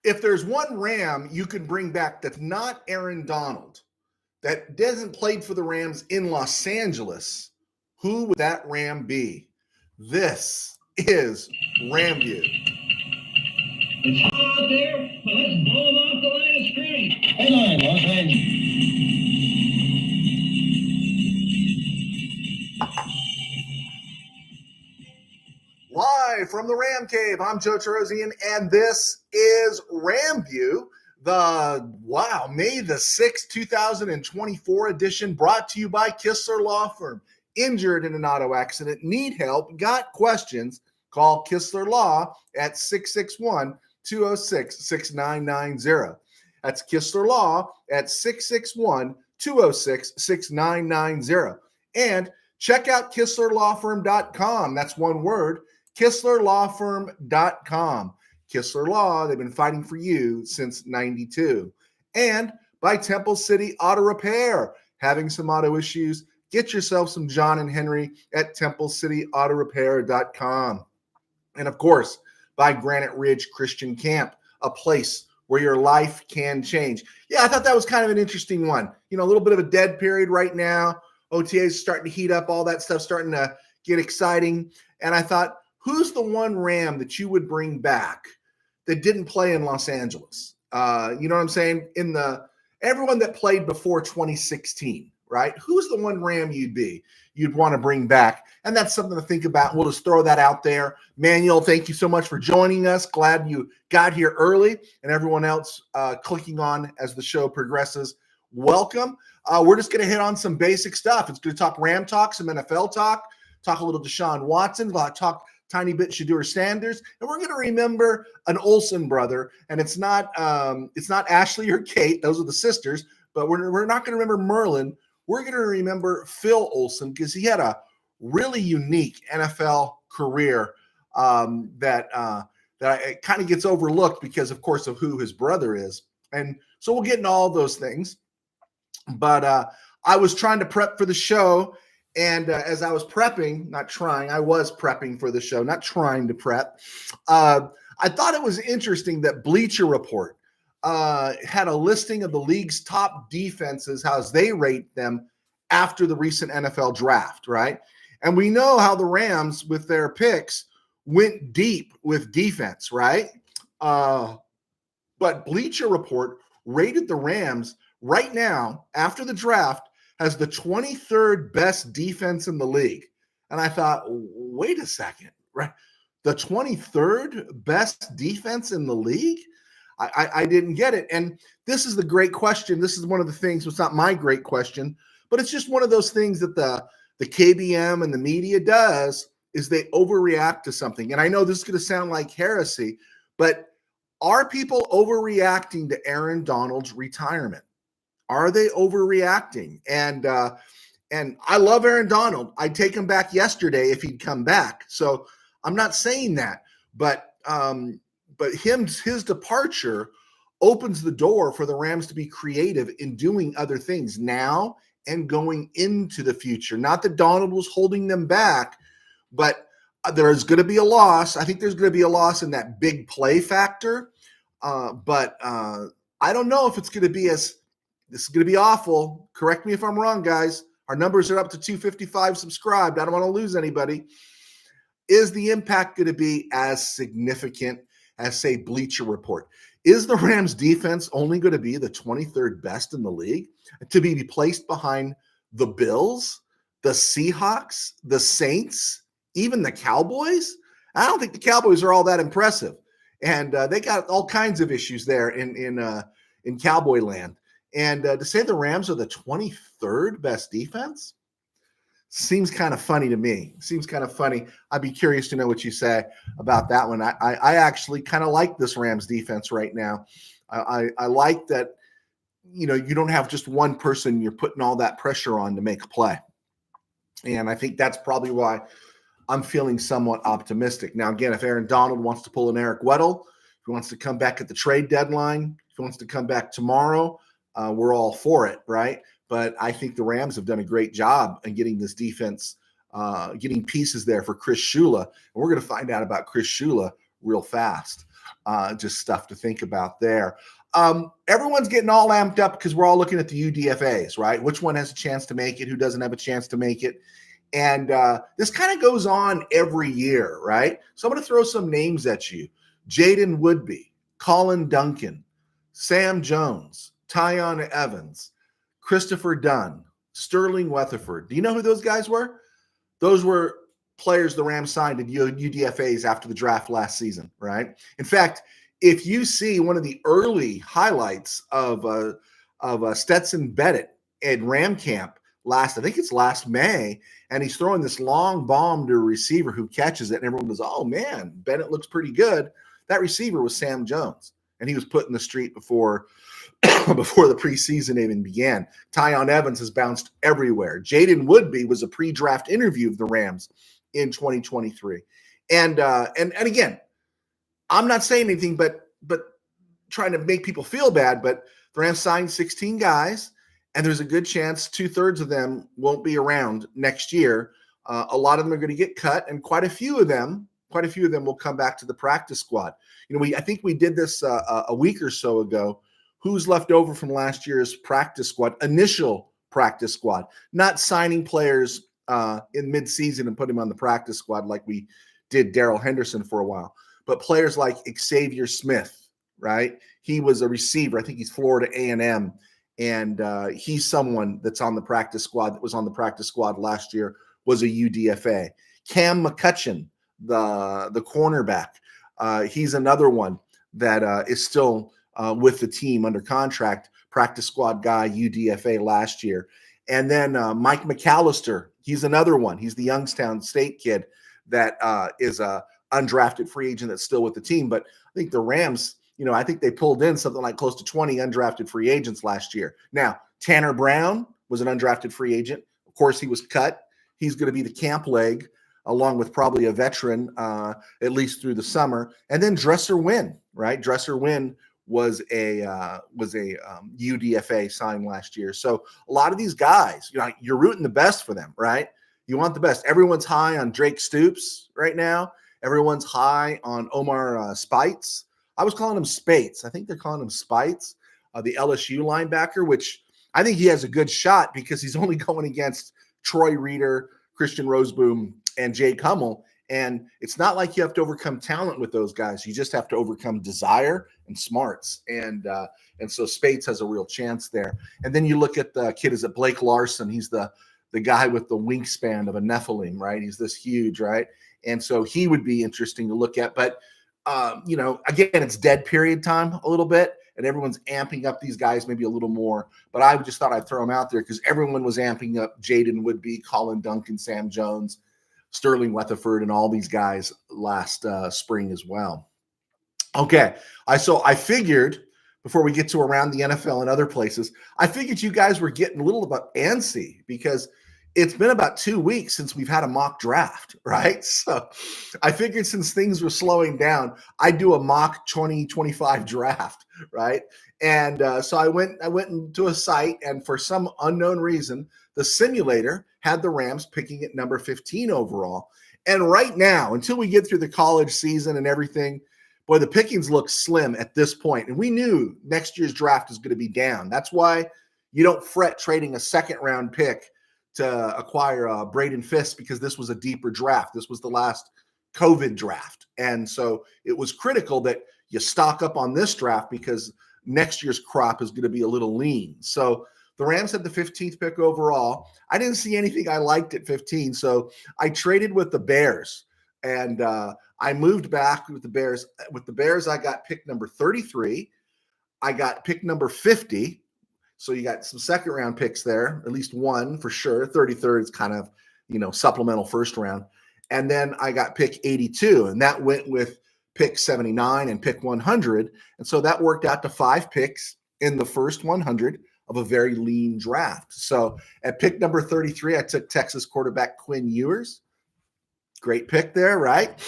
If there's one Ram you can bring back that's not Aaron Donald, that hasn't played for the Rams in Los Angeles, who would that Ram be? This is RamView. It's hot out there, but let's blow them off the line of scrimmage. Headline, Los Live from the Ram Cave, I'm Joe Terosian, and this is RamView, the May the 6th, 2024 edition, brought to you by Kistler Law Firm. Injured in an auto accident, need help, got questions, call Kistler Law at 661-206-6990. That's Kistler Law at 661-206-6990. And check out KistlerLawFirm.com. That's one word, KistlerLawFirm.com. Kistler Law, they've been fighting for you since 92. And by Temple City Auto Repair. Having some auto issues, get yourself some John and Henry at TempleCityAutoRepair.com. And of course, by Granite Ridge Christian Camp, a place where your life can change. Yeah, I thought that was kind of an interesting one. You know, a little bit of a dead period right now. OTAs starting to heat up, all that stuff starting to get exciting. And I thought, who's the one Ram that you would bring back that didn't play in Los Angeles? You know what I'm saying? Everyone that played before 2016, right? Who's the one Ram you'd want to bring back? And that's something to think about. We'll just throw that out there. Manuel, thank you so much for joining us. Glad you got here early, and everyone else clicking on as the show progresses. Welcome. We're just going to hit on some basic stuff. It's going to talk Ram talk, some NFL talk a little Deshaun Watson, talk tiny bit Shedeur Sanders, and we're going to remember an Olsen brother. And it's not Ashley or Kate; those are the sisters. But we're not going to remember Merlin. We're going to remember Phil Olsen because he had a really unique NFL career that it kind of gets overlooked because, of course, of who his brother is. And so we'll get into all those things. But I was trying to prep for the show. And as I was prepping, I was prepping for the show, not trying to prep. I thought it was interesting that Bleacher Report had a listing of the league's top defenses, how they rate them after the recent NFL draft, right? And we know how the Rams, with their picks, went deep with defense, right? But Bleacher Report rated the Rams right now, after the draft, has the 23rd best defense in the league. And I thought, wait a second, right? The 23rd best defense in the league? I didn't get it. And this is the great question. This is one of the things, it's not my great question, but it's just one of those things that the KBM and the media does is they overreact to something. And I know this is going to sound like heresy, but are people overreacting to Aaron Donald's retirement? Are they overreacting? And I love Aaron Donald. I'd take him back yesterday if he'd come back. So I'm not saying that, but his departure opens the door for the Rams to be creative in doing other things now and going into the future. Not that Donald was holding them back, but there's going to be a loss. I think there's going to be a loss in that big play factor. But I don't know if it's going to be this is going to be awful. Correct me if I'm wrong, guys. Our numbers are up to 255 subscribed. I don't want to lose anybody. Is the impact going to be as significant as, say, Bleacher Report? Is the Rams defense only going to be the 23rd best in the league to be placed behind the Bills, the Seahawks, the Saints, even the Cowboys? I don't think the Cowboys are all that impressive. And they got all kinds of issues there in Cowboy land. And to say the Rams are the 23rd best defense seems kind of funny to me. Seems kind of funny. I'd be curious to know what you say about that one. I actually kind of like this Rams defense right now. I like that, you don't have just one person you're putting all that pressure on to make a play. And I think that's probably why I'm feeling somewhat optimistic. Now, again, if Aaron Donald wants to pull an Eric Weddle, if he wants to come back at the trade deadline, if he wants to come back tomorrow, we're all for it, right? But I think the Rams have done a great job in getting this defense, getting pieces there for Chris Shula. And we're going to find out about Chris Shula real fast. Just stuff to think about there. Everyone's getting all amped up because we're all looking at the UDFAs, right? Which one has a chance to make it? Who doesn't have a chance to make it? And this kind of goes on every year, right? So I'm going to throw some names at you. Jaden Woodby, Colin Duncan, Sam Jones, Tyon Evans, Christopher Dunn, Sterling Weatherford. Do you know who those guys were? Those were players the Rams signed at UDFAs after the draft last season, right? In fact, if you see one of the early highlights of Stetson Bennett at Ram camp I think it's last May, and he's throwing this long bomb to a receiver who catches it, and everyone goes, oh man, Bennett looks pretty good. That receiver was Sam Jones, and he was put in the street before the preseason even began. Tyon Evans has bounced everywhere. Jaden Woodby was a pre-draft interview of the Rams in 2023. And again, I'm not saying anything but trying to make people feel bad, but the Rams signed 16 guys, and there's a good chance 2/3 of them won't be around next year. A lot of them are going to get cut, and quite a few of them will come back to the practice squad. I think we did this a week or so ago. Who's left over from last year's practice squad, initial practice squad, not signing players in midseason and putting them on the practice squad like we did Darrell Henderson for a while, but players like Xavier Smith, right? He was a receiver. I think he's Florida A&M, and he's someone that's on the practice squad, that was on the practice squad last year, was a UDFA. Cam McCutcheon, the cornerback, he's another one that is still with the team under contract, practice squad guy, UDFA last year. And then Mike McAllister, he's another one. He's the Youngstown State kid that is a undrafted free agent that's still with the team. But I think the Rams, I think they pulled in something like close to 20 undrafted free agents last year. Now, Tanner Brown was an undrafted free agent. Of course, he was cut. He's going to be the camp leg, along with probably a veteran, at least through the summer. And then Dresser Wynn, right? Dresser Wynn was a UDFA signed last year. So a lot of these guys, you're rooting the best for them, right? You want the best. Everyone's high on Drake Stoops right now. Everyone's high on Omar Spites. I was calling him Spates. I think they're calling him Spites, the LSU linebacker, which I think he has a good shot because he's only going against Troy Reeder, Christian Roseboom, and Jay Kummel. And it's not like you have to overcome talent with those guys. You just have to overcome desire and smarts. And so Spates has a real chance there. And then you look at the kid, is it Blake Larson? He's the guy with the wingspan of a Nephilim, right? He's this huge, right? And so he would be interesting to look at. But, again, it's dead period time a little bit, and everyone's amping up these guys maybe a little more. But I just thought I'd throw them out there because everyone was amping up Jaden Woodby, Colin Duncan, Sam Jones, Sterling Weatherford, and all these guys last spring as well. Okay, I figured before we get to around the NFL and other places, I figured you guys were getting a little bit antsy because it's been about 2 weeks since we've had a mock draft, right? So I figured since things were slowing down, I'd do a mock 2025 draft, right? And so I went into a site, and for some unknown reason, the simulator had the Rams picking at number 15 overall. And right now, until we get through the college season and everything, boy, the pickings look slim at this point. And we knew next year's draft is going to be down. That's why you don't fret trading a second-round pick to acquire Braden Fisk, because this was a deeper draft. This was the last COVID draft. And so it was critical that you stock up on this draft because next year's crop is going to be a little lean. So the Rams had the 15th pick overall. I didn't see anything I liked at 15, so I traded with the Bears, and I moved back with the Bears. With the Bears, I got pick number 33. I got pick number 50. So you got some second-round picks there, at least one for sure. 33rd is kind of, supplemental first round. And then I got pick 82, and that went with pick 79 and pick 100. And so that worked out to 5 picks in the first 100 of a very lean draft. So at pick number 33, I took Texas quarterback Quinn Ewers. Great pick there, right?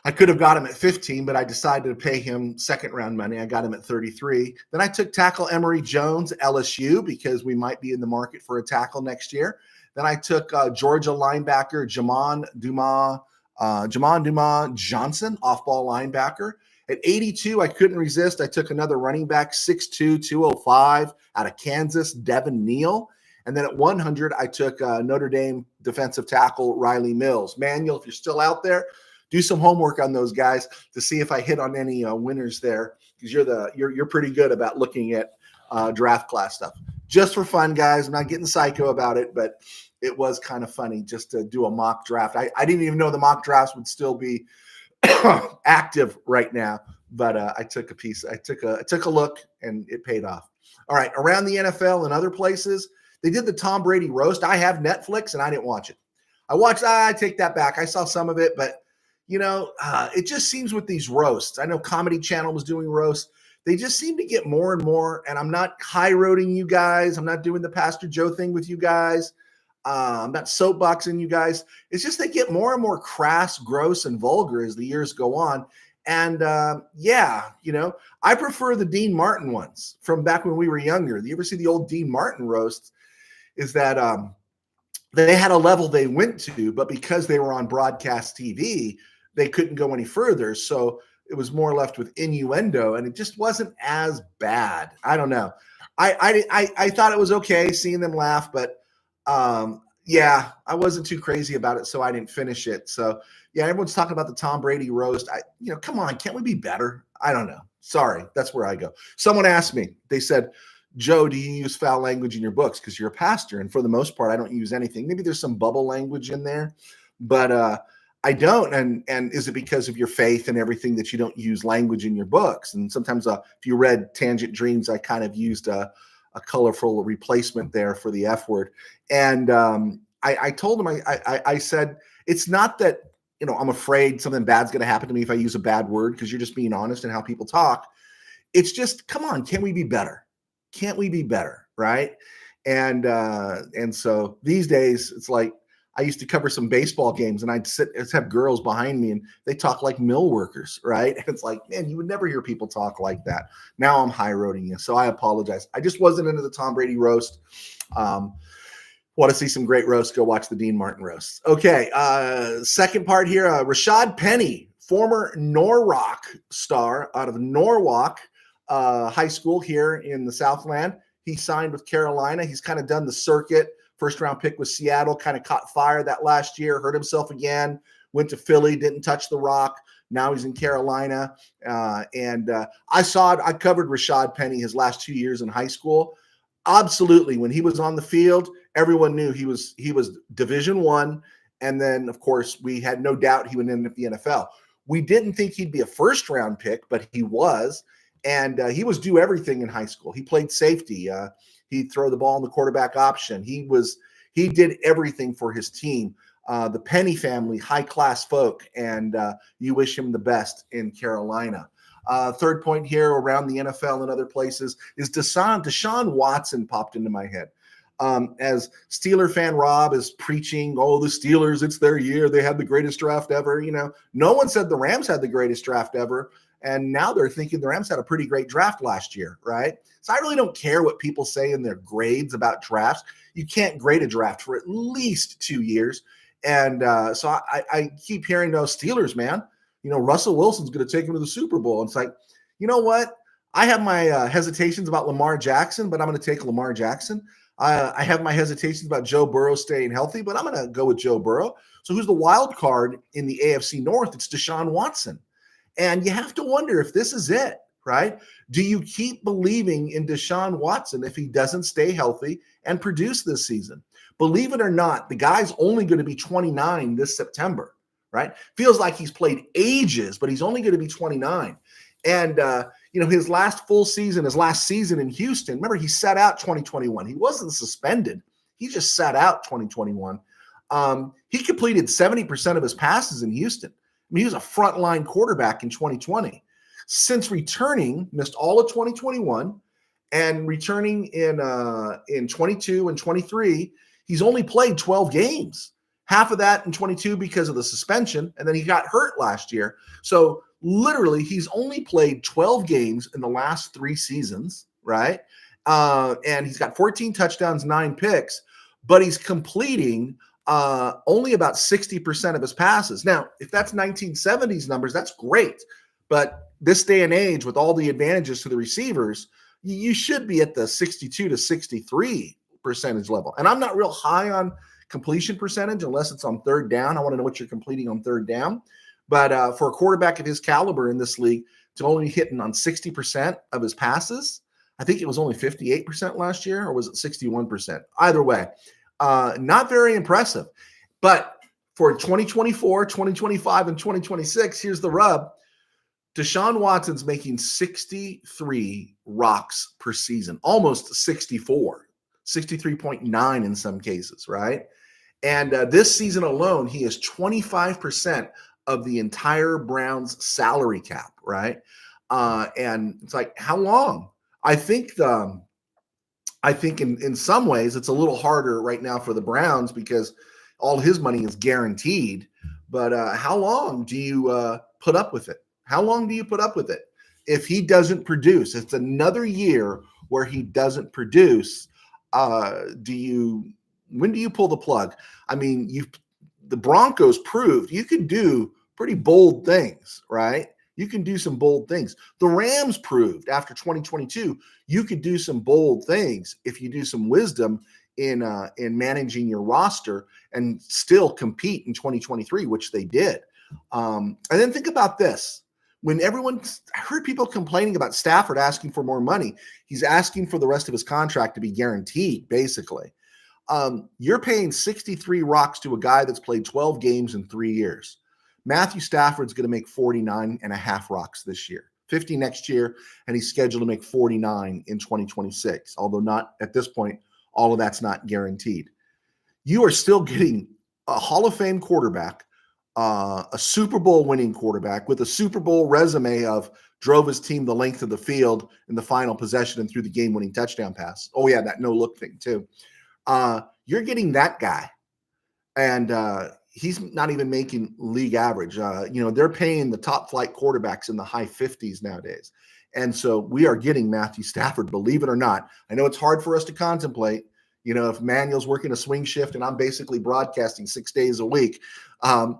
I could have got him at 15, but I decided to pay him second-round money. I got him at 33. Then I took tackle Emory Jones, LSU, because we might be in the market for a tackle next year. Then I took Georgia linebacker Jamon Dumas Johnson, off-ball linebacker. At 82, I couldn't resist. I took another running back, 6'2", 205 out of Kansas, Devin Neal. And then at 100, I took Notre Dame defensive tackle Riley Mills. Manuel, if you're still out there, do some homework on those guys to see if I hit on any winners there, because you're pretty good about looking at draft class stuff. Just for fun, guys. I'm not getting psycho about it, but it was kind of funny just to do a mock draft. I didn't even know the mock drafts would still be active right now, but I took a look and it paid off. All right, around the NFL and other places, they did the Tom Brady roast. I have Netflix and I didn't watch it. I take that back. I saw some of it, but it just seems with these roasts. I know Comedy Channel was doing roasts. They just seem to get more and more, and I'm not high-roading you guys. I'm not doing the Pastor Joe thing with you guys. I'm not soapboxing you guys. It's just they get more and more crass, gross, and vulgar as the years go on. And I prefer the Dean Martin ones from back when we were younger. You ever see the old Dean Martin roasts? Is that they had a level they went to, but because they were on broadcast TV, they couldn't go any further. So it was more left with innuendo, and it just wasn't as bad. I don't know. I thought it was okay seeing them laugh, but I wasn't too crazy about it, so I didn't finish it. So yeah, everyone's talking about the Tom Brady roast. Come on, can't we be better? I don't know. Sorry, that's where I go. Someone asked me, they said, Joe, do you use foul language in your books? Because you're a pastor, and for the most part, I don't use anything. Maybe there's some bubble language in there, but I don't. And is it because of your faith and everything that you don't use language in your books? And sometimes if you read Tangent Dreams, I kind of used a colorful replacement there for the F word. And I told him, I said, it's not that, I'm afraid something bad's going to happen to me if I use a bad word, because you're just being honest in how people talk. It's just, come on, can't we be better? Can't we be better? Right. And so these days it's like, I used to cover some baseball games, and I'd have girls behind me and they talk like mill workers. Right. And it's like, man, you would never hear people talk like that. Now I'm high roading you. So I apologize. I just wasn't into the Tom Brady roast. Want to see some great roasts? Go watch the Dean Martin roasts. Okay. Second part here. Rashad Penny, former Norwalk star out of Norwalk High School here in the Southland. He signed with Carolina. He's kind of done the circuit. First round pick with Seattle, kind of caught fire that last year, hurt himself again, went to Philly, didn't touch the rock. Now he's in Carolina. I covered Rashad Penny his last 2 years in high school. Absolutely. When he was on the field, everyone knew he was Division I. And then, of course, we had no doubt he would end up in the NFL. We didn't think he'd be a first round pick, but he was. And he was do everything in high school. He played safety. He'd throw the ball in the quarterback option. He did everything for his team. The Penny family, high-class folk, and you wish him the best in Carolina. Third point here around the NFL and other places is Deshaun Watson popped into my head. As Steeler fan Rob is preaching, the Steelers, it's their year. They had the greatest draft ever. No one said the Rams had the greatest draft ever. And now they're thinking the Rams had a pretty great draft last year, right? So I really don't care what people say in their grades about drafts. You can't grade a draft for at least 2 years. And so I keep hearing those Steelers, man. Russell Wilson's going to take him to the Super Bowl. And it's like, you know what? I have my hesitations about Lamar Jackson, but I'm going to take Lamar Jackson. I have my hesitations about Joe Burrow staying healthy, but I'm going to go with Joe Burrow. So who's the wild card in the AFC North? It's Deshaun Watson. And you have to wonder if this is it, right? Do you keep believing in Deshaun Watson if he doesn't stay healthy and produce this season? Believe it or not, the guy's only going to be 29 this September, right? Feels like he's played ages, but he's only going to be 29. And, his last full season, his last season in Houston, remember, he sat out 2021. He wasn't suspended. He just sat out 2021. He completed 70% of his passes in Houston. He was a frontline quarterback in 2020. Since returning, missed all of 2021, and returning in 22 and 23, he's only played 12 games. Half of that in 22 because of the suspension, and then he got hurt last year. So literally, he's only played 12 games in the last 3 seasons, right? And he's got 14 touchdowns, 9 picks, but he's completing only about 60% of his passes. Now, if that's 1970s numbers, that's great. But this day and age, with all the advantages to the receivers, you should be at the 62 to 63 percentage level. And I'm not real high on completion percentage unless it's on third down. I want to know what you're completing on third down. But for a quarterback of his caliber in this league to only hitting on 60% of his passes, I think it was only 58% last year, or was it 61%? Either way, not very impressive. But for 2024, 2025, and 2026, here's the rub. Deshaun Watson's making 63 rocks per season, almost 64, 63.9 in some cases, right? And this season alone, he is 25% of the entire Browns salary cap, right? And it's like, how long? I think in some ways it's a little harder right now for the Browns because all his money is guaranteed. But how long do you put up with it? How long do you put up with it? If he doesn't produce, it's another year where he doesn't produce. When do you pull the plug? I mean, the Broncos proved you can do pretty bold things, right? You can do some bold things. The Rams proved after 2022, you could do some bold things if you do some wisdom in managing your roster and still compete in 2023, which they did. And then think about this. When I heard people complaining about Stafford asking for more money, he's asking for the rest of his contract to be guaranteed, basically. You're paying 63 rocks to a guy that's played 12 games in 3 years. Matthew Stafford's going to make 49 and a half rocks this year, 50 next year, and he's scheduled to make 49 in 2026, although not at this point, all of that's not guaranteed. You are still getting a Hall of Fame quarterback, a Super Bowl winning quarterback with a Super Bowl resume of drove his team the length of the field in the final possession and threw the game-winning touchdown pass. Oh, yeah, that no-look thing too. You're getting that guy, and he's not even making league average. They're paying the top-flight quarterbacks in the high 50s nowadays. And so we are getting Matthew Stafford, believe it or not. I know it's hard for us to contemplate. If Manuel's working a swing shift and I'm basically broadcasting 6 days a week,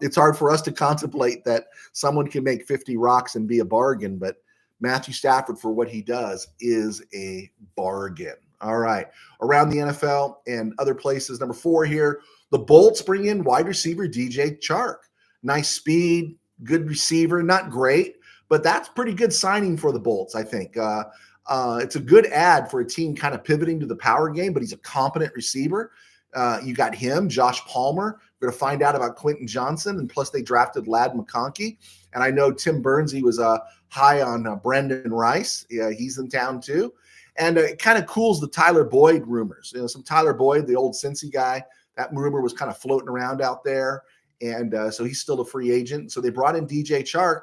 it's hard for us to contemplate that someone can make 50 rocks and be a bargain. But Matthew Stafford, for what he does, is a bargain. All right. Around the NFL and other places, number 4 here, the Bolts bring in wide receiver DJ Chark. Nice speed, good receiver, not great, but that's pretty good signing for the Bolts, I think. It's a good ad for a team kind of pivoting to the power game, but he's a competent receiver. You got him, Josh Palmer. We're going to find out about Quentin Johnson, and plus they drafted Ladd McConkey. And I know Tim Burns, he was high on Brendan Rice. Yeah, he's in town too. And it kind of cools the Tyler Boyd rumors. Some Tyler Boyd, the old Cincy guy, that rumor was kind of floating around out there. And so he's still a free agent. So they brought in DJ Chark.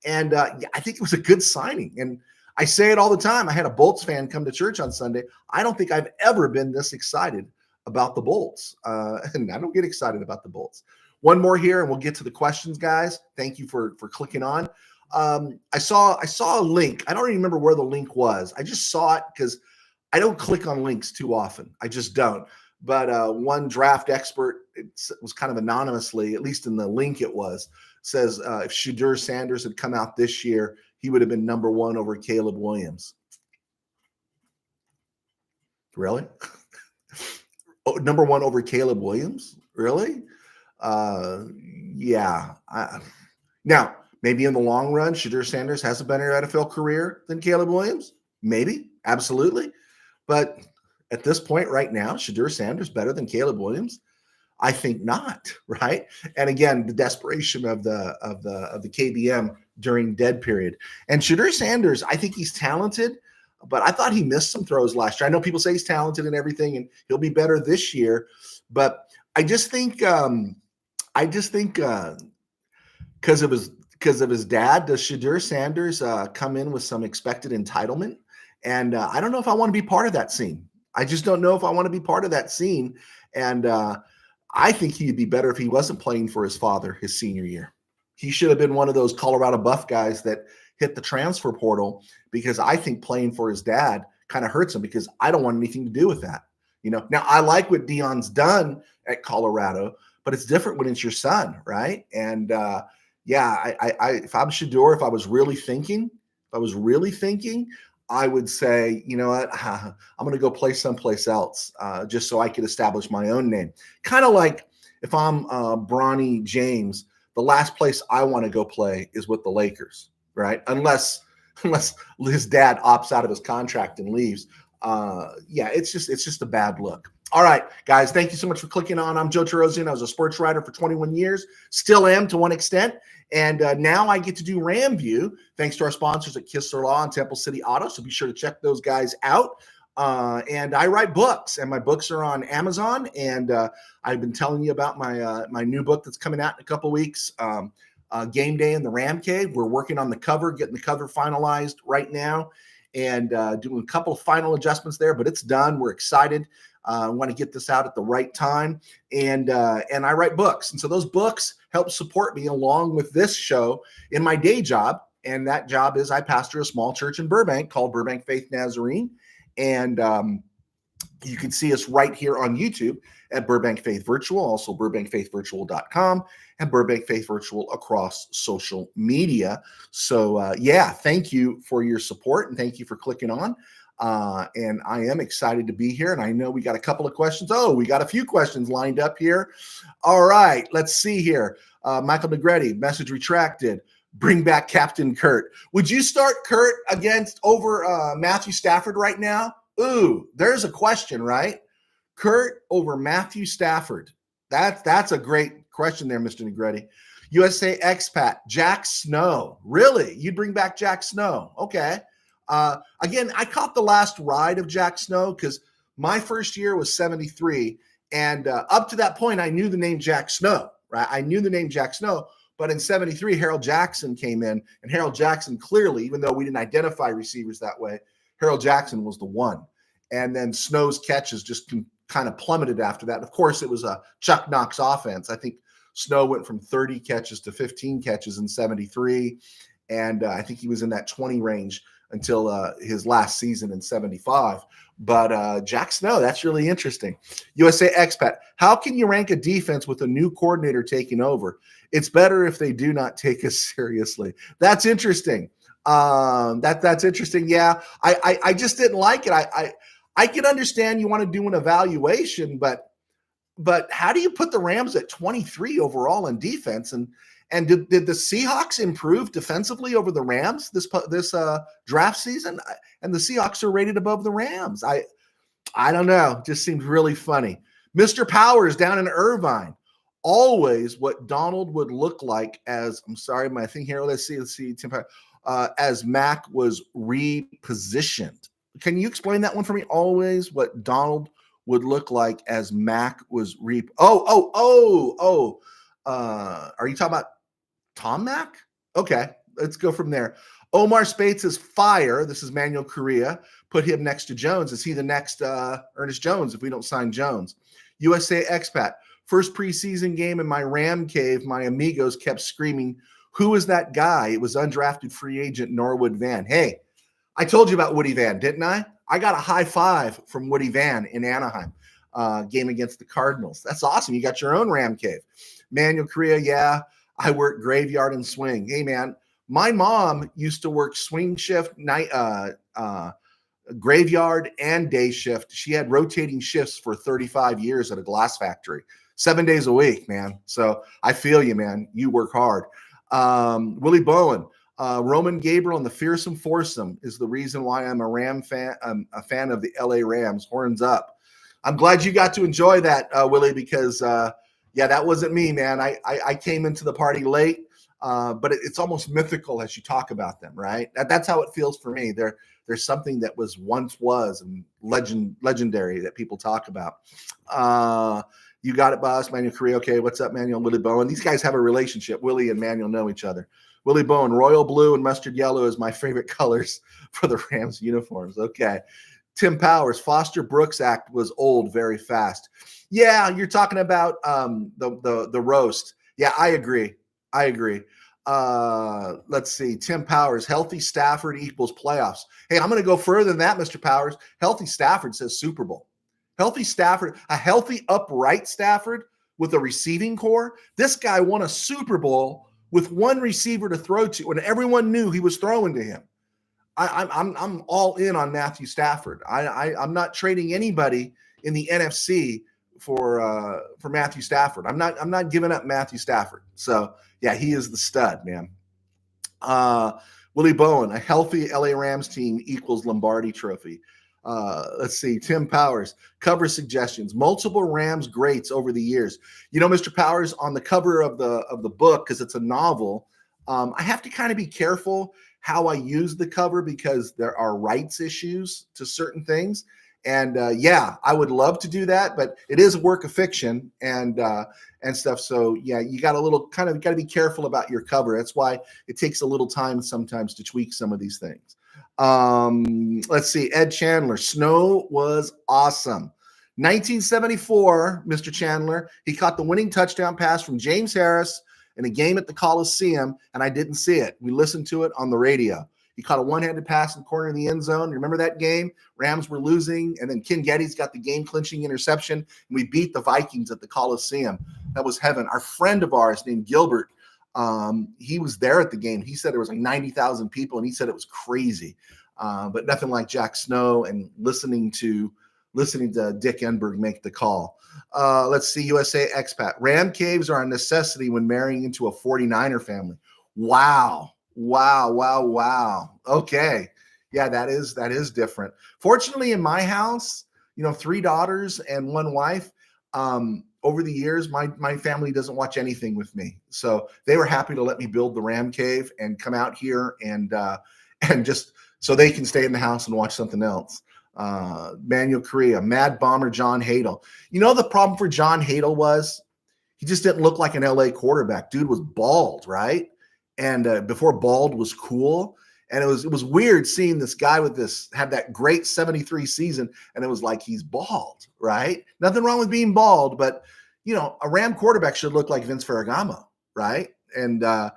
And I think it was a good signing. And I say it all the time. I had a Bolts fan come to church on Sunday. I don't think I've ever been this excited about the Bolts. And I don't get excited about the Bolts. One more here, and we'll get to the questions, guys. Thank you for clicking on. I saw a link. I don't even remember where the link was. I just saw it because I don't click on links too often. I just don't. But one draft expert, it was kind of anonymously, at least in the link it was, says if Shedeur Sanders had come out this year, he would have been number 1 over Caleb Williams. Really? Oh, number 1 over Caleb Williams? Really? Yeah. Now, maybe in the long run, Shedeur Sanders has a better NFL career than Caleb Williams. Maybe. Absolutely. But at this point right now, Shedeur Sanders better than Caleb Williams? I think not, right? And again, the desperation of the KBM during dead period. And Shedeur Sanders, I think he's talented, but I thought he missed some throws last year. I know people say he's talented and everything, and he'll be better this year. But I just think because of his dad, does Shedeur Sanders come in with some expected entitlement? And I don't know if I want to be part of that scene. I just don't know if I want to be part of that scene. And I think he'd be better if he wasn't playing for his father his senior year. He should have been one of those Colorado Buff guys that hit the transfer portal, because I think playing for his dad kind of hurts him, because I don't want anything to do with that. Now I like what Deion's done at Colorado, but it's different when it's your son, right? And if I'm Shedeur, if I was really thinking, if I was really thinking, I would say, you know what, I'm going to go play someplace else just so I could establish my own name. Kind of like if I'm Bronny James, the last place I want to go play is with the Lakers, right? Unless his dad opts out of his contract and leaves. Yeah, it's just a bad look. All right, guys, thank you so much for clicking on. I'm Joe Terosian. I was a sports writer for 21 years, still am to one extent. And now I get to do RamView, thanks to our sponsors at Kistler Law and Temple City Auto. So be sure to check those guys out. And I write books, and my books are on Amazon. And I've been telling you about my new book that's coming out in a couple weeks, Game Day in the Ram Cave. We're working on the cover, getting the cover finalized right now, and doing a couple of final adjustments there, but it's done. We're excited. I want to get this out at the right time, and I write books, and so those books help support me along with this show in my day job, and that job is I pastor a small church in Burbank called Burbank Faith Nazarene, and you can see us right here on YouTube at Burbank Faith Virtual, also burbankfaithvirtual.com, and Burbank Faith Virtual across social media. So yeah, thank you for your support, and thank you for clicking on. And I am excited to be here. And I know we got a couple of questions. Oh, we got a few questions lined up here. All right, let's see here. Michael Negretti, message retracted. Bring back Captain Kurt. Would you start Kurt over Matthew Stafford right now? Ooh, there's a question, right? Kurt over Matthew Stafford. That's a great question there, Mr. Negretti. USA expat, Jack Snow. Really? You'd bring back Jack Snow? Okay. Again, I caught the last ride of Jack Snow because my first year was 73. And up to that point, I knew the name Jack Snow, right? I knew the name Jack Snow. But in 73, Harold Jackson came in. And Harold Jackson clearly, even though we didn't identify receivers that way, Harold Jackson was the one. And then Snow's catches just kind of plummeted after that. Of course, it was a Chuck Knox offense. I think Snow went from 30 catches to 15 catches in 73. And I think he was in that 20 range until his last season in 75. But Jack Snow, that's really interesting. USA expat, how can you rank a defense with a new coordinator taking over? It's better if they do not take us seriously. That's interesting. That's interesting. Yeah, I just didn't like it. I can understand you want to do an evaluation, but how do you put the Rams at 23 overall in defense? And did the Seahawks improve defensively over the Rams this draft season? And the Seahawks are rated above the Rams. I don't know. Just seems really funny. Mr. Powers down in Irvine. Always what Donald would look like as, I'm sorry, my thing here. Let's see. As Mac was repositioned. Can you explain that one for me? Always what Donald would look like as Mac was are you talking about Tom Mack? Okay, let's go from there. Omar Spates is fire. This is Manuel Correa. Put him next to Jones. Is he the next Ernest Jones if we don't sign Jones? USA expat. First preseason game in my Ram cave, my amigos kept screaming, "Who is that guy?" It was undrafted free agent Norwood Van. Hey, I told you about Woody Van, didn't I? I got a high five from Woody Van in Anaheim, game against the Cardinals. That's awesome. You got your own Ram cave. Manuel Correa, yeah. I work graveyard and swing. Hey, man, my mom used to work swing shift, night, graveyard, and day shift. She had rotating shifts for 35 years at a glass factory, 7 days a week, man. So I feel you, man. You work hard. Willie Bowen, Roman Gabriel and the Fearsome Foursome is the reason why I'm a Ram fan. I'm a fan of the LA Rams. Horns up. I'm glad you got to enjoy that, Willie, because yeah, that wasn't me, man. I came into the party late, but it's almost mythical as you talk about them, right? That's how it feels for me. There's something that once was and legendary that people talk about. You got it, boss. Manuel Correa. Okay, what's up, Manuel? Willie Bowen. These guys have a relationship. Willie and Manuel know each other. Willie Bowen, royal blue and mustard yellow is my favorite colors for the Rams uniforms. Okay. Tim Powers, Foster Brooks Act was old very fast. Yeah, you're talking about the roast. Yeah, I agree. Let's see. Tim Powers, healthy Stafford equals playoffs. Hey, I'm going to go further than that, Mr. Powers. Healthy Stafford says Super Bowl. Healthy Stafford, a healthy upright Stafford with a receiving core. This guy won a Super Bowl with one receiver to throw to, and everyone knew he was throwing to him. I'm all in on Matthew Stafford. I'm not trading anybody in the NFC for Matthew Stafford. I'm not giving up Matthew Stafford. So yeah, he is the stud, man. Willie Bowen, a healthy LA Rams team equals Lombardi Trophy. Let's see, Tim Powers, cover suggestions, multiple Rams greats over the years. You know, Mr. Powers, on the cover of the book, because it's a novel, I have to kind of be careful how I use the cover because there are rights issues to certain things. And yeah, I would love to do that, but it is a work of fiction and stuff. So yeah, you got to be careful about your cover. That's why it takes a little time sometimes to tweak some of these things. Let's see, Ed Chandler, snow was awesome. 1974, Mr. Chandler, he caught the winning touchdown pass from James Harris in a game at the Coliseum, and I didn't see it. We listened to it on the radio. He caught a one-handed pass in the corner of the end zone. Remember that game? Rams were losing, and then Ken Geddes got the game-clinching interception, and we beat the Vikings at the Coliseum. That was heaven. Our friend of ours named Gilbert, he was there at the game. He said there was like 90,000 people, and he said it was crazy. But nothing like Jack Snow and listening to Dick Enberg make the call. Let's see, USA Expat. Ram caves are a necessity when marrying into a 49er family. Wow. Okay. Yeah, that is different. Fortunately, in my house, 3 daughters and 1 wife, over the years, my family doesn't watch anything with me. So they were happy to let me build the Ram cave and come out here and just so they can stay in the house and watch something else. Manuel Correa, Mad Bomber John Hadel. The problem for John Hadel was he just didn't look like an LA quarterback. Dude was bald, right? And before bald was cool. And it was weird seeing this guy have that great 73 season. And it was like, he's bald, right? Nothing wrong with being bald, but a Ram quarterback should look like Vince Ferragamo, right? And I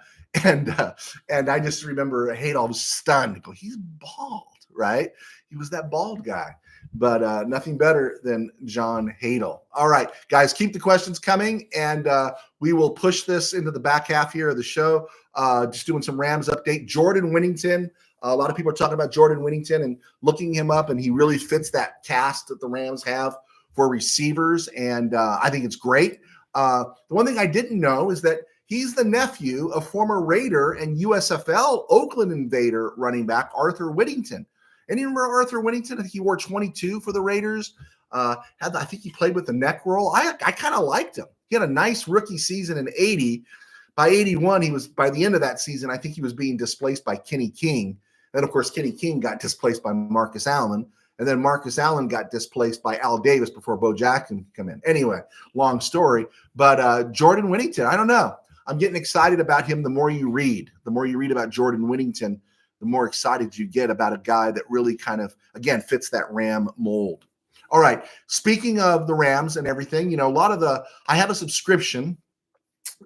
just remember Hadel was stunned. Go, he's bald, right? He was that bald guy, but nothing better than John Hadel. All right, guys, keep the questions coming, and we will push this into the back half here of the show. Just doing some Rams update. Jordan Winnington. A lot of people are talking about Jordan Winnington and looking him up, and he really fits that cast that the Rams have for receivers, and I think it's great. The one thing I didn't know is that he's the nephew of former Raider and USFL Oakland Invader running back Arthur Whittington. And you remember Arthur Whittington? I think he wore 22 for the Raiders. I think he played with the neck roll. I kind of liked him. He had a nice rookie season in 80. By 81, by the end of that season, I think he was being displaced by Kenny King. Then, of course, Kenny King got displaced by Marcus Allen. And then Marcus Allen got displaced by Al Davis before Bo Jackson could come in. Anyway, long story. But Jordan Winnington, I don't know. I'm getting excited about him the more you read. The more you read about Jordan Winnington, the more excited you get about a guy that really kind of, again, fits that Ram mold. All right. Speaking of the Rams and everything, I have a subscription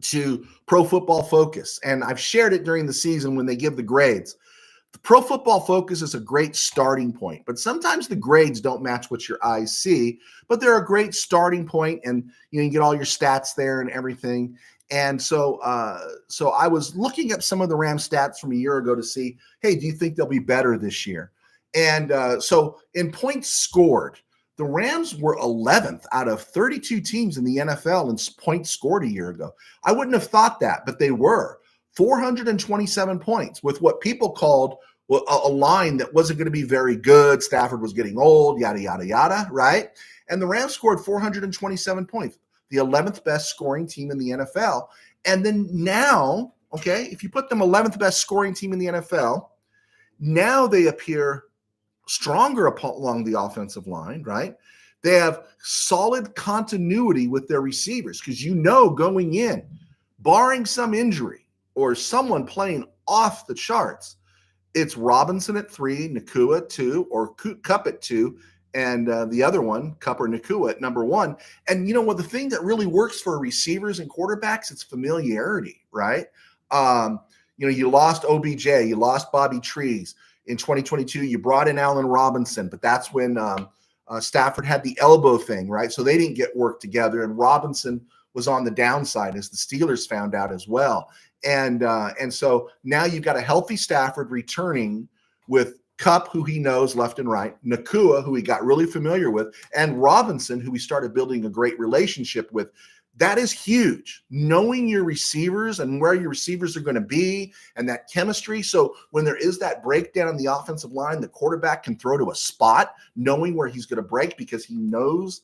to Pro Football Focus, and I've shared it during the season when they give the grades. The Pro Football Focus is a great starting point, but sometimes the grades don't match what your eyes see, but they're a great starting point, and you get all your stats there and everything. And so I was looking at some of the Rams stats from a year ago to see, hey, do you think they'll be better this year? And so in points scored, the Rams were 11th out of 32 teams in the NFL in points scored a year ago. I wouldn't have thought that, but they were 427 points with what people called a line that wasn't going to be very good. Stafford was getting old, yada, yada, yada, right? And the Rams scored 427 points. The 11th best scoring team in the NFL. And then now, okay, if you put them 11th best scoring team in the NFL, now they appear stronger along the offensive line, right? They have solid continuity with their receivers because going in, barring some injury or someone playing off the charts, it's Robinson at 3, Nakua at 2, or Kupp at 2, and the other one, Kupp or Nakua at number 1. And the thing that really works for receivers and quarterbacks, it's familiarity, right? You lost OBJ, you lost Bobby Trees. In 2022, you brought in Allen Robinson, but that's when Stafford had the elbow thing, right? So they didn't get work together, and Robinson was on the downside, as the Steelers found out as well. And so now you've got a healthy Stafford returning with Cup, who he knows left and right, Nakua, who he got really familiar with, and Robinson, who he started building a great relationship with. That is huge. Knowing your receivers and where your receivers are going to be and that chemistry. So when there is that breakdown in the offensive line, the quarterback can throw to a spot, knowing where he's going to break because he knows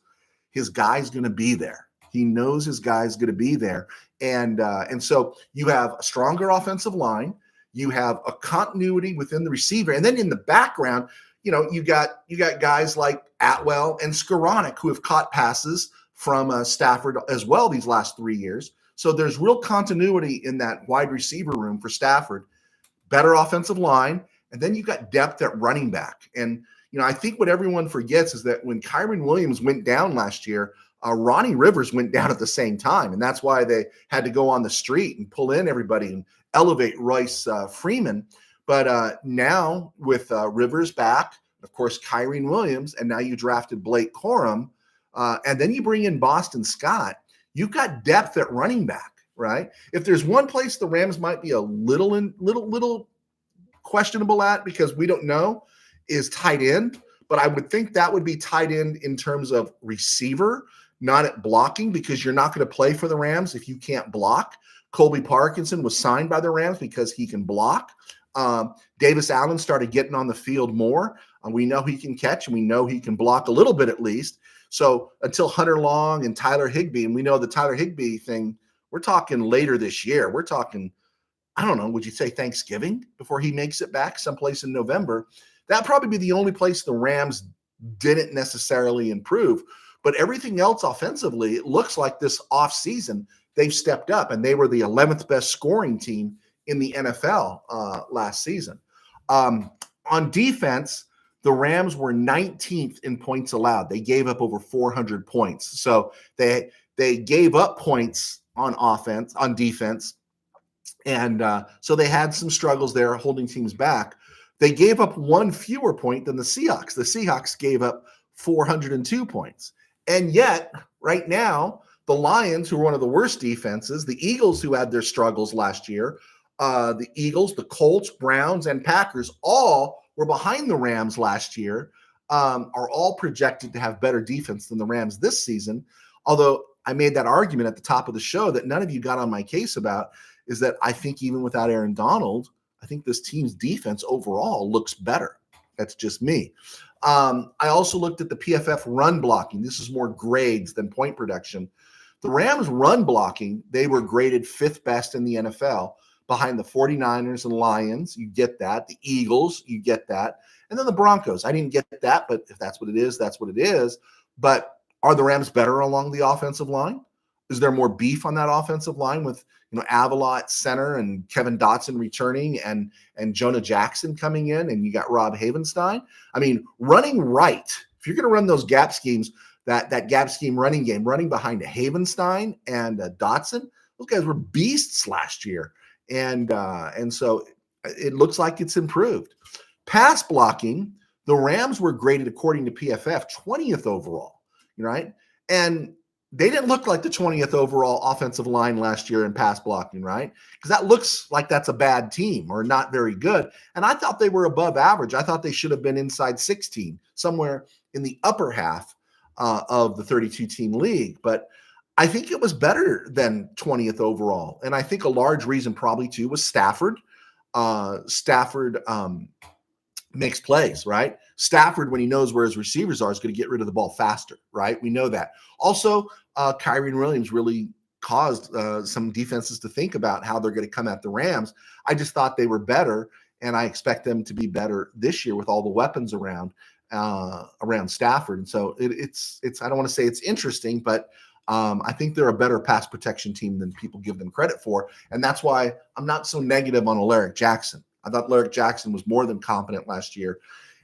his guy's going to be there. He knows his guy's going to be there. And so you have a stronger offensive line. You have a continuity within the receiver. And then in the background, you got guys like Atwell and Skoranek who have caught passes from Stafford as well these last 3 years. So there's real continuity in that wide receiver room for Stafford. Better offensive line. And then you've got depth at running back. And, I think what everyone forgets is that when Kyren Williams went down last year, Ronnie Rivers went down at the same time. And that's why they had to go on the street and pull in everybody and elevate Royce Freeman. But now with Rivers back, of course, Kyren Williams, and now you drafted Blake Corum, and then you bring in Boston Scott, you've got depth at running back, right? If there's one place the Rams might be a little questionable at because we don't know is tight end, but I would think that would be tight end in terms of receiver, not at blocking, because you're not going to play for the Rams if you can't block. Colby Parkinson was signed by the Rams because he can block. Davis Allen started getting on the field more. We know he can catch, and we know he can block a little bit at least. So until Hunter Long and Tyler Higbee, and we know the Tyler Higbee thing, we're talking later this year. We're talking, I don't know, would you say Thanksgiving before he makes it back someplace in November? That'd probably be the only place the Rams didn't necessarily improve. But everything else offensively, it looks like this offseason they've stepped up, and they were the 11th best scoring team in the NFL last season. On defense, the Rams were 19th in points allowed. They gave up over 400 points. So they gave up points on defense. And so they had some struggles there holding teams back. They gave up one fewer point than the Seahawks. The Seahawks gave up 402 points. And yet, right now, the Lions, who are one of the worst defenses, the Eagles, who had their struggles last year, the Eagles, the Colts, Browns, and Packers all were behind the Rams last year, are all projected to have better defense than the Rams this season. Although I made that argument at the top of the show that none of you got on my case about, is that I think even without Aaron Donald, I think this team's defense overall looks better. That's just me. I also looked at the PFF run blocking. This is more grades than point production. The Rams run blocking, they were graded 5th best in the NFL behind the 49ers and Lions. You get that. The Eagles, you get that. And then the Broncos. I didn't get that, but if that's what it is, that's what it is. But are the Rams better along the offensive line? Is there more beef on that offensive line with Avila at center and Kevin Dotson returning and Jonah Jackson coming in, and you got Rob Havenstein? I mean, running right, if you're going to run those gap schemes, that gap scheme running game, running behind Havenstein and Dotson, those guys were beasts last year. And so it looks like it's improved. Pass blocking, the Rams were graded according to PFF 20th overall, right? And they didn't look like the 20th overall offensive line last year in pass blocking, right? Because that looks like that's a bad team or not very good. And I thought they were above average. I thought they should have been inside 16, somewhere in the upper half of the 32-team league. But I think it was better than 20th overall. And I think a large reason probably too was Stafford. Stafford makes plays, right? Stafford, when he knows where his receivers are, is going to get rid of the ball faster, right? We know that. Also, Kyren Williams really caused some defenses to think about how they're going to come at the Rams. I just thought they were better, and I expect them to be better this year with all the weapons around Stafford. And so it's I don't want to say it's interesting, but I think they're a better pass protection team than people give them credit for. And that's why I'm not so negative on Alaric Jackson. I thought Alaric Jackson was more than competent last year.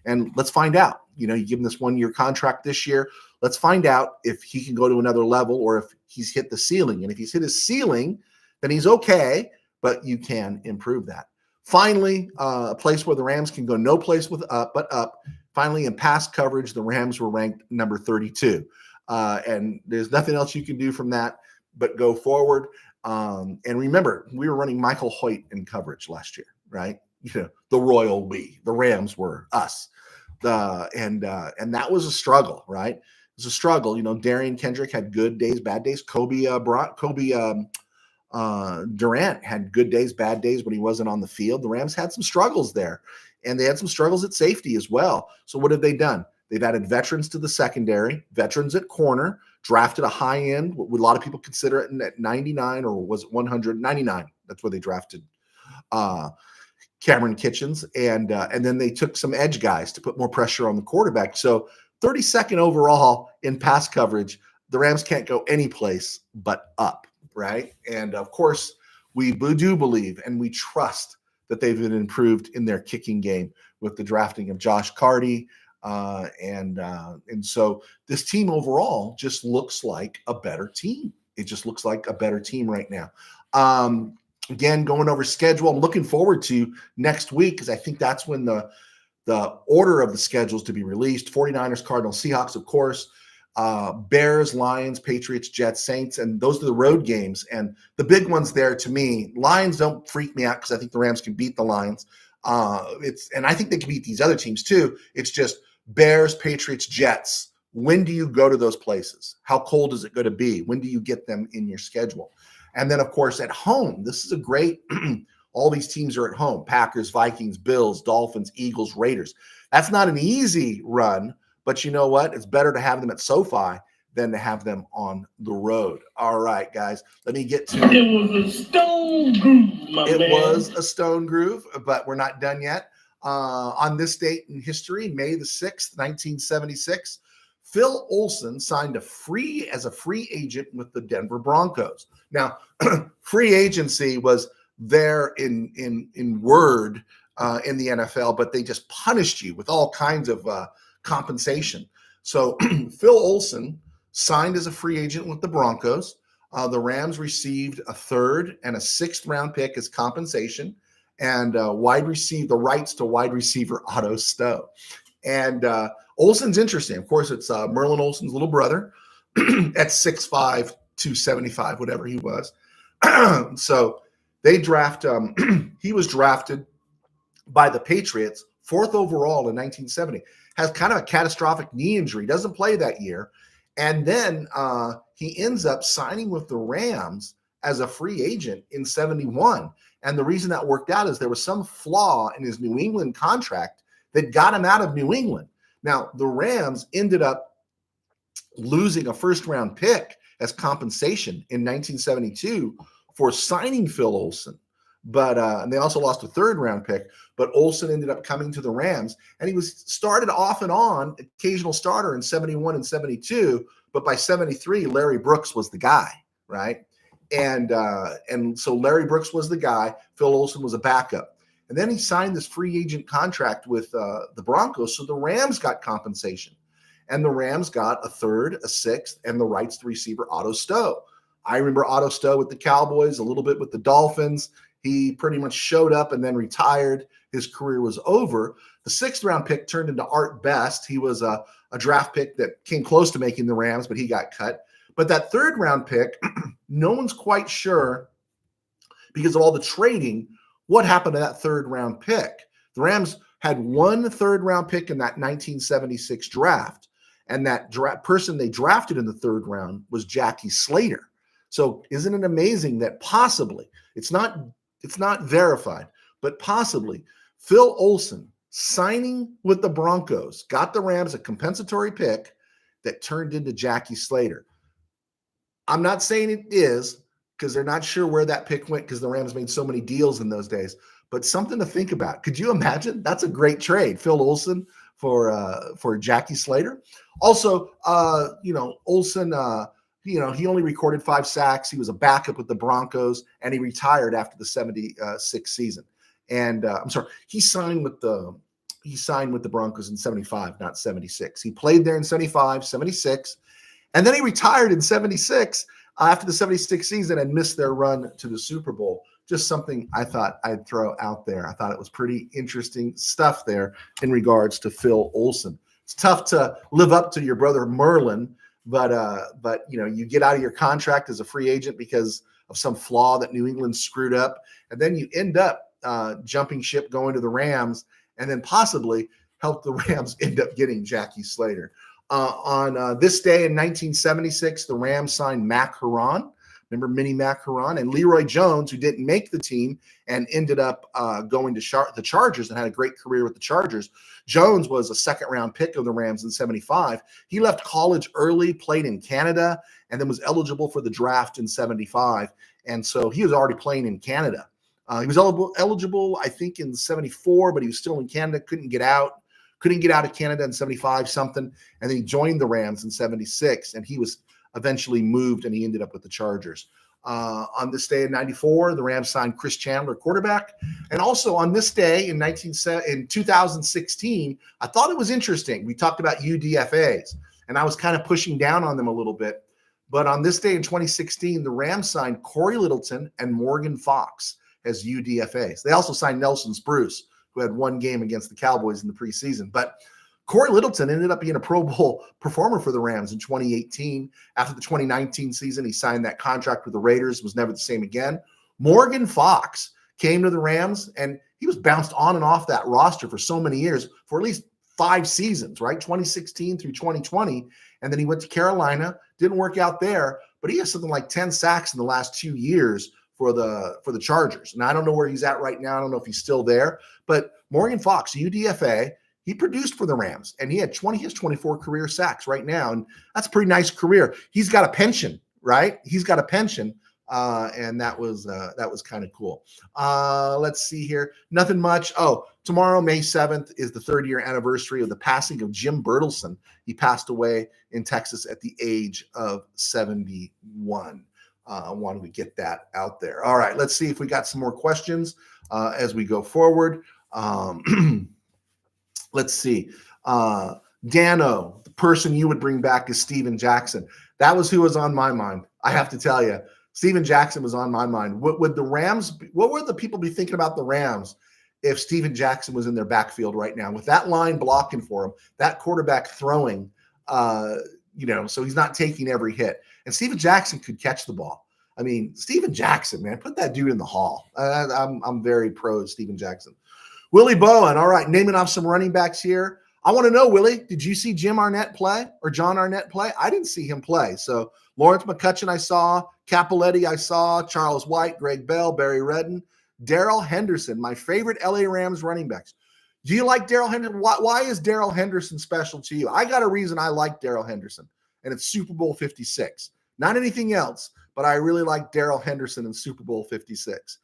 And let's find out. You give him this 1-year contract this year. Let's find out if he can go to another level or if he's hit the ceiling. And if he's hit his ceiling, then he's okay, but you can improve that. Finally, a place where the Rams can go no place but up. Finally, in pass coverage, the Rams were ranked number 32. And there's nothing else you can do from that but go forward. And remember, we were running Michael Hoyt in coverage last year, right? the royal we, the Rams were us. And that was a struggle, right? It was a struggle. Darian Kendrick had good days, bad days. Kobe Durant had good days, bad days when he wasn't on the field. The Rams had some struggles there, and they had some struggles at safety as well. So what have they done? They've added veterans to the secondary, veterans at corner, drafted a high end, what a lot of people consider it at 99, or was it 199? That's where they drafted Cameron Kitchens, and then they took some edge guys to put more pressure on the quarterback. So 32nd overall in pass coverage. The Rams can't go any place but up, right? And of course, we do believe and we trust that they've been improved in their kicking game with the drafting of Josh Carty. And so this team overall just looks like a better team. It just looks like a better team right now. Again, going over schedule, I'm looking forward to next week because I think that's when the order of the schedules to be released. 49ers, Cardinals, Seahawks, of course, Bears, Lions, Patriots, Jets, Saints, and those are the road games. And the big ones there to me, Lions don't freak me out because I think the Rams can beat the Lions. And I think they can beat these other teams too. It's just Bears, Patriots, Jets. When do you go to those places? How cold is it going to be? When do you get them in your schedule? And then, of course, at home, this is a great all these teams are at home. Packers, Vikings, Bills, Dolphins, Eagles, Raiders. That's not an easy run, but you know what? It's better to have them at SoFi than to have them on the road. All right, guys, let me get to it. Was a stone groove, my man. It was a stone groove, but we're not done yet. On this date in history, May the 6th, 1976, Phil Olsen signed as a free agent with the Denver Broncos. Now, free agency was there in word in the NFL, but they just punished you with all kinds of compensation. So Phil Olsen signed as a free agent with the Broncos. The Rams received a 3rd and a 6th round pick as compensation, and the rights to wide receiver Otto Stowe. And Olsen's interesting. Of course, it's Merlin Olsen's little brother at 6'5", 275, whatever he was. So they draft. He was drafted by the Patriots, 4th overall in 1970. Has kind of a catastrophic knee injury. Doesn't play that year. And then he ends up signing with the Rams as a free agent in 71. And the reason that worked out is there was some flaw in his New England contract that got him out of New England. Now, the Rams ended up losing a 1st-round pick as compensation in 1972 for signing Phil Olsen. But and they also lost a 3rd-round pick. But Olsen ended up coming to the Rams, and he was started off and on, occasional starter in 71 and 72. But by 73, Larry Brooks was the guy, right? And so Larry Brooks was the guy. Phil Olsen was a backup. And then he signed this free agent contract with the Broncos, so the Rams got compensation. And the Rams got a 3rd, a 6th, and the rights to receiver Otto Stowe. I remember Otto Stowe with the Cowboys, a little bit with the Dolphins. He pretty much showed up and then retired. His career was over. The 6th-round pick turned into Art Best. He was a draft pick that came close to making the Rams, but he got cut. But that 3rd-round pick, no one's quite sure because of all the trading, what happened to that 3rd-round pick. The Rams had one 3rd-round pick in that 1976 draft, and that person they drafted in the 3rd round was Jackie Slater. So isn't it amazing that possibly, it's not verified, but possibly Phil Olsen signing with the Broncos got the Rams a compensatory pick that turned into Jackie Slater. I'm not saying it is because they're not sure where that pick went because the Rams made so many deals in those days, but something to think about. Could you imagine? That's a great trade. Phil Olsen for Jackie Slater. Also, Olsen, he only recorded 5 sacks. He was a backup with the Broncos, and he retired after the 76 season. And he signed with the Broncos in 75, not 76. He played there in 75, 76, and then he retired in 76 after the 76 season and missed their run to the Super Bowl. Just something I thought I'd throw out there. I thought it was pretty interesting stuff there in regards to Phil Olsen. It's tough to live up to your brother Merlin, but you get out of your contract as a free agent because of some flaw that New England screwed up, and then you end up jumping ship, going to the Rams, and then possibly helped the Rams end up getting Jackie Slater. On this day in 1976, the Rams signed Mac Huron. Remember Mini Mac Huron? And Leroy Jones, who didn't make the team and ended up going to the Chargers and had a great career with the Chargers. Jones was a second-round pick of the Rams in 75. He left college early, played in Canada, and then was eligible for the draft in 75. And so he was already playing in Canada. He was eligible, I think, in 74, but he was still in Canada, couldn't get out of Canada in 75 something. And then he joined the Rams in 76, and he was eventually moved, and he ended up with the Chargers. On this day in 94, the Rams signed Chris Chandler, quarterback. And also on this day in 2016, I thought it was interesting. We talked about UDFAs, and I was kind of pushing down on them a little bit. But on this day in 2016, the Rams signed Corey Littleton and Morgan Fox as UDFAs. They also signed Nelson Spruce, who had one game against the Cowboys in the preseason. But Corey Littleton ended up being a Pro Bowl performer for the Rams in 2018. After the 2019 season, he signed that contract with the Raiders, was never the same again. Morgan Fox came to the Rams, and he was bounced on and off that roster for so many years, for at least 5 seasons, right? 2016 through 2020. And then he went to Carolina, didn't work out there, but he has something like 10 sacks in the last 2 years for the Chargers. And I don't know where he's at right now. I don't know if he's still there, but Morgan Fox, UDFA, he produced for the Rams, and he had 24 career sacks right now, and that's a pretty nice career. He's got a pension, right? He's got a pension, and that was kind of cool. Let's see here. Nothing much. Oh, tomorrow, May 7th, is the 3rd-year anniversary of the passing of Jim Bertelsen. He passed away in Texas at the age of 71. I wanted to get that out there. All right, let's see if we got some more questions as we go forward. Let's see. Dano, the person you would bring back is Steven Jackson. That was who was on my mind. I have to tell you, Steven Jackson was on my mind. What would the people be thinking about the Rams if Steven Jackson was in their backfield right now with that line blocking for him, that quarterback throwing, so he's not taking every hit. And Steven Jackson could catch the ball. I mean, Steven Jackson, man, put that dude in the hall. I'm very pro Steven Jackson. Willie Bowen, all right, naming off some running backs here. I want to know, Willie, did you see Jim Arnett play or John Arnett play? I didn't see him play. So Lawrence McCutcheon I saw, Capoletti I saw, Charles White, Greg Bell, Barry Redden, Darrell Henderson, my favorite LA Rams running backs. Do you like Darrell Henderson? Why is Darrell Henderson special to you? I got a reason I like Darrell Henderson, and it's Super Bowl 56. Not anything else, but I really like Darrell Henderson in Super Bowl 56.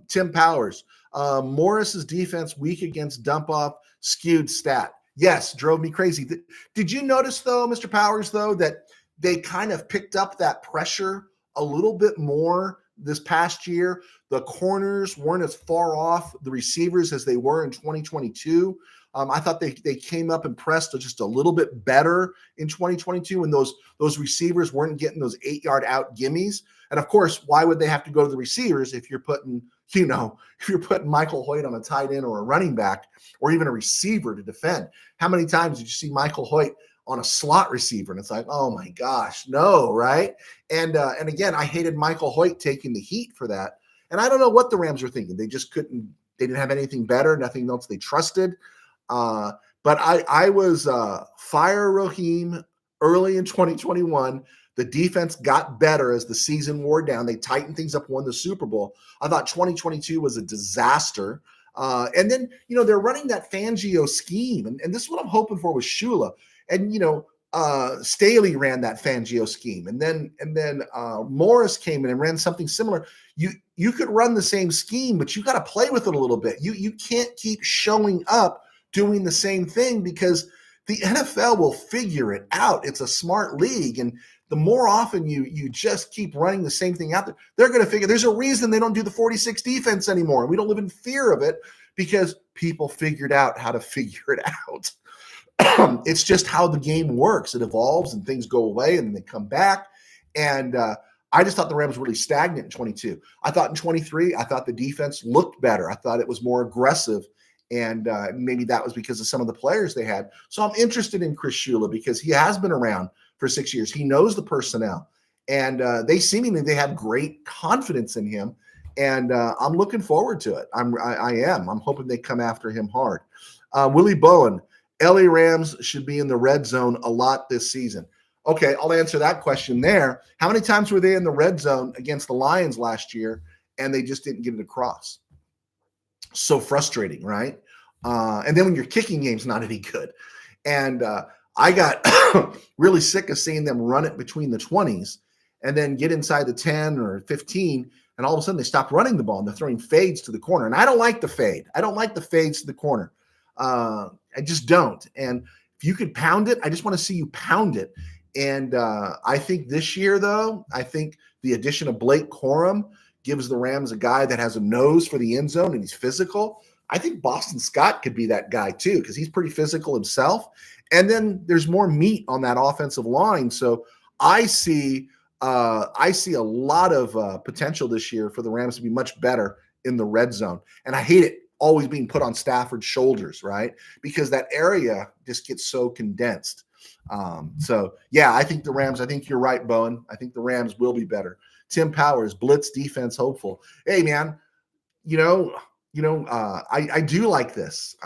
Tim Powers. Morris's defense weak against dump off, skewed stat. Yes, drove me crazy. Did you notice though, Mr. Powers, though, that they kind of picked up that pressure a little bit more this past year? The corners weren't as far off the receivers as they were in 2022. I thought they came up and pressed just a little bit better in 2022 when those receivers weren't getting those 8-yard out gimmies. And of course, why would they have to go to the receivers if you're putting Michael Hoyt on a tight end or a running back or even a receiver to defend? How many times did you see Michael Hoyt on a slot receiver? And it's like, oh my gosh, no, right? And again, I hated Michael Hoyt taking the heat for that. And I don't know what the Rams were thinking. They just couldn't. They didn't have anything better, nothing else they trusted. But I was fire Raheem early in 2021. The defense got better as the season wore down. They tightened things up, won the Super Bowl. I thought 2022 was a disaster. And then, they're running that Fangio scheme. And this is what I'm hoping for with Shula. And, Staley ran that Fangio scheme. And then Morris came in and ran something similar. You could run the same scheme, but you got to play with it a little bit. You can't keep showing up doing the same thing because the NFL will figure it out. It's a smart league. And the more often you just keep running the same thing out there, they're going to figure there's a reason they don't do the 46 defense anymore. And we don't live in fear of it because people figured out how to figure it out. It's just how the game works. It evolves and things go away and then they come back. And I just thought the Rams were really stagnant in 22. I thought in 23, I thought the defense looked better. I thought it was more aggressive. And maybe that was because of some of the players they had. So I'm interested in Chris Shula because he has been around for 6 years. He knows the personnel. And they have great confidence in him. And I'm looking forward to it. I am. I'm hoping they come after him hard. Willie Bowen, LA Rams should be in the red zone a lot this season. Okay, I'll answer that question there. How many times were they in the red zone against the Lions last year and they just didn't get it across? So frustrating, right? And then when your kicking game's not any good. And I got really sick of seeing them run it between the 20s and then get inside the 10 or 15, and all of a sudden they stop running the ball and they're throwing fades to the corner. And I don't like the fade. I don't like the fades to the corner. I just don't. And if you could pound it, I just want to see you pound it. And I think this year, though, I think the addition of Blake Corum gives the Rams a guy that has a nose for the end zone and he's physical. I think Boston Scott could be that guy too, because he's pretty physical himself. And then there's more meat on that offensive line. So I see a lot of potential this year for the Rams to be much better in the red zone. And I hate it always being put on Stafford's shoulders, right? Because that area just gets so condensed. So yeah, I think you're right, Bowen. I think the Rams will be better. Tim Powers, blitz defense hopeful. Hey man, I do like this.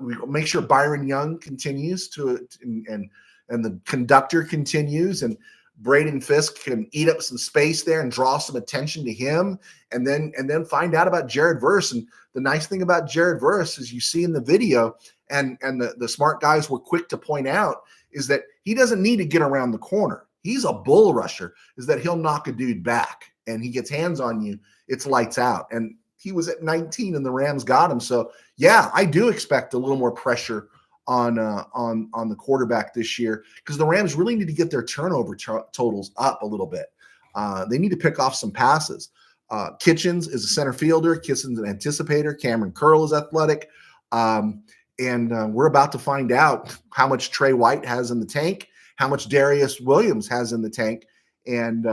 We make sure Byron Young continues and the conductor continues, and Braden Fisk can eat up some space there and draw some attention to him, and then find out about Jared Verse. And the nice thing about Jared Verse is you see in the video, and the smart guys were quick to point out, is that he doesn't need to get around the corner. He's a bull rusher, is that he'll knock a dude back, and he gets hands on you, it's lights out. And he was at 19 and the Rams got him. So yeah, I do expect a little more pressure on the quarterback this year, because the Rams really need to get their turnover totals up a little bit. They need to pick off some passes. Kitchens is a center fielder. Kitchens an anticipator. Cameron Curl is athletic. And we're about to find out how much Trey White has in the tank, how much Darius Williams has in the tank. And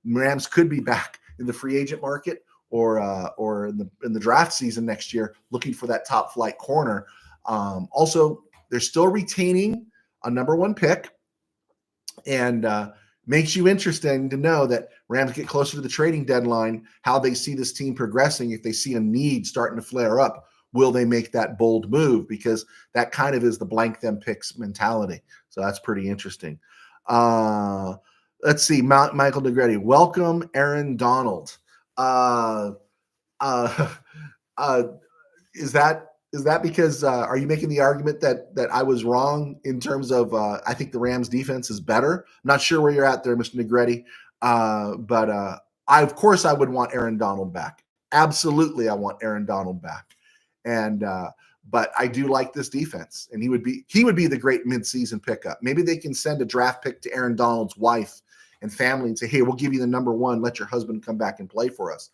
Rams could be back in the free agent market or in the draft season next year, looking for that top flight corner. Also, they're still retaining a number 1 pick, and makes you interesting to know that Rams get closer to the trading deadline, how they see this team progressing. If they see a need starting to flare up, will they make that bold move? Because that kind of is the blank them picks mentality. So that's pretty interesting. Let's see, Michael Negretti, welcome Aaron Donald. Is that because are you making the argument that I was wrong in terms of I think the Rams defense is better? I'm not sure where you're at there, Mr. Negretti, but of course I would want Aaron Donald back. Absolutely, I want Aaron Donald back, and but I do like this defense, and he would be the great midseason pickup. Maybe they can send a draft pick to Aaron Donald's wife and family and say, hey, we'll give you the number 1. Let your husband come back and play for us.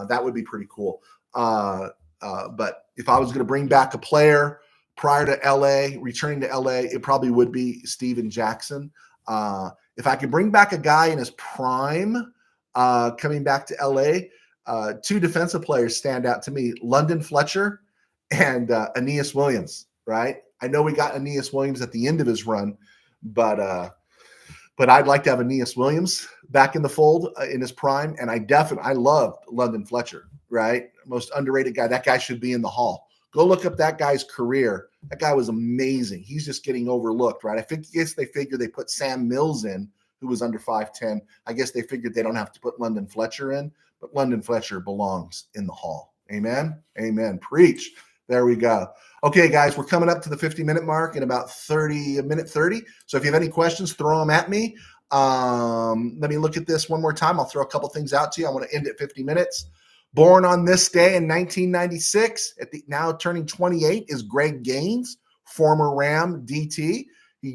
That would be pretty cool. But if I was going to bring back a player prior to returning to LA, it probably would be Steven Jackson. If I could bring back a guy in his prime, coming back to LA, 2 defensive players stand out to me, London Fletcher and Aeneas Williams, right? I know we got Aeneas Williams at the end of his run, but I'd like to have Aeneas Williams back in the fold in his prime. And I loved London Fletcher, right? Most underrated guy. That guy should be in the Hall. Go look up that guy's career. That guy was amazing. He's just getting overlooked, right? I guess they figured they put Sam Mills in, who was under 5'10". I guess they figured they don't have to put London Fletcher in, but London Fletcher belongs in the Hall. Amen? Amen. Preach. There we go. Okay, guys, we're coming up to the 50-minute mark in about 30. So if you have any questions, throw them at me. Let me look at this one more time. I'll throw a couple things out to you. I want to end at 50 minutes. Born on this day in 1996, now turning 28, is Greg Gaines, former Ram DT.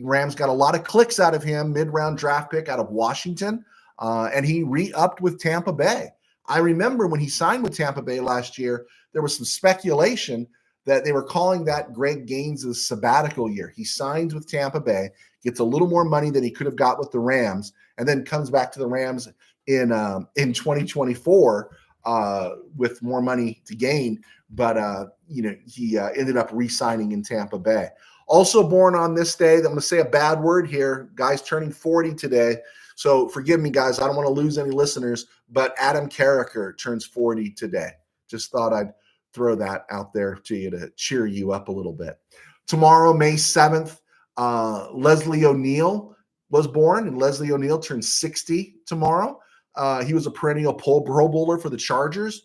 Rams got a lot of clicks out of him, mid-round draft pick out of Washington, and he re-upped with Tampa Bay. I remember when he signed with Tampa Bay last year, there was some speculation that they were calling that Greg Gaines' sabbatical year. He signs with Tampa Bay, gets a little more money than he could have got with the Rams, and then comes back to the Rams in 2024 with more money to gain. But he ended up re-signing in Tampa Bay. Also born on this day, I'm going to say a bad word here. Guy's turning 40 today. So forgive me, guys. I don't want to lose any listeners, but Adam Carricker turns 40 today. Just thought I'd throw that out there to you to cheer you up a little bit. Tomorrow, May 7th, Leslie O'Neal was born, and Leslie O'Neal turns 60 tomorrow. He was a perennial Pro Bowler for the Chargers.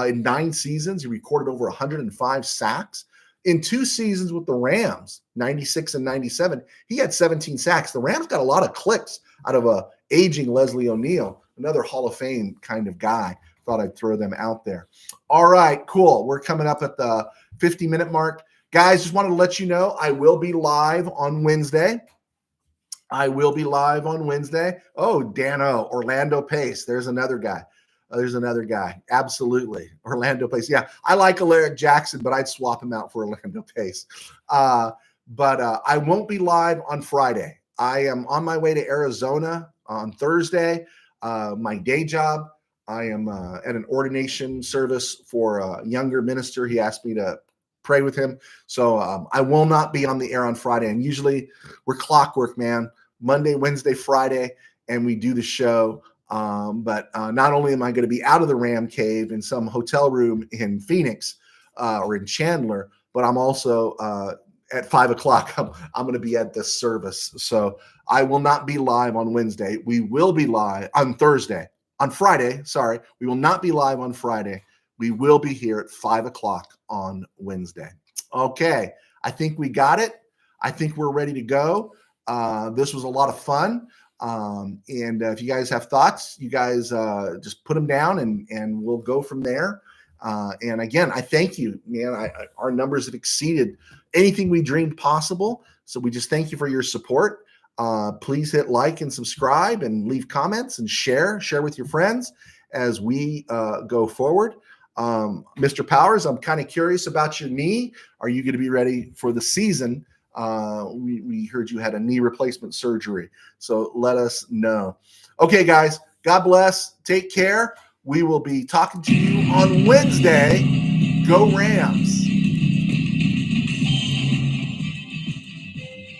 In 9 seasons, he recorded over 105 sacks. In 2 seasons with the Rams, 96 and 97, he had 17 sacks. The Rams got a lot of clicks out of a aging Leslie O'Neal, another Hall of Fame kind of guy. Thought I'd throw them out there. All right, cool. We're coming up at the 50-minute mark. Guys, just wanted to let you know I will be live on Wednesday. Oh, Dano, Orlando Pace. There's another guy. Absolutely. Orlando Pace. Yeah, I like Alaric Jackson, but I'd swap him out for Orlando Pace. But I won't be live on Friday. I am on my way to Arizona on Thursday. My day job, I am at an ordination service for a younger minister. He asked me to pray with him. So I will not be on the air on Friday. And usually we're clockwork, man. Monday, Wednesday, Friday, and we do the show. But not only am I going to be out of the Ram Cave in some hotel room in Phoenix or in Chandler, but I'm also at 5 o'clock. I'm going to be at this service. So I will not be live on Wednesday. We will be live on Friday. Sorry. We will not be live on Friday. We will be here at 5 o'clock on Wednesday. Okay. I think we got it. I think we're ready to go. This was a lot of fun. And if you guys have thoughts, you guys just put them down and we'll go from there. And again, I thank you, man. Our numbers have exceeded anything we dreamed possible. So we just thank you for your support. Please hit like and subscribe and leave comments and share with your friends as we go forward. Mr. Powers, I'm kind of curious about your knee. Are you going to be ready for the season? We heard you had a knee replacement surgery, so let us know. Okay, guys, God bless. Take care. We will be talking to you on Wednesday. Go Rams.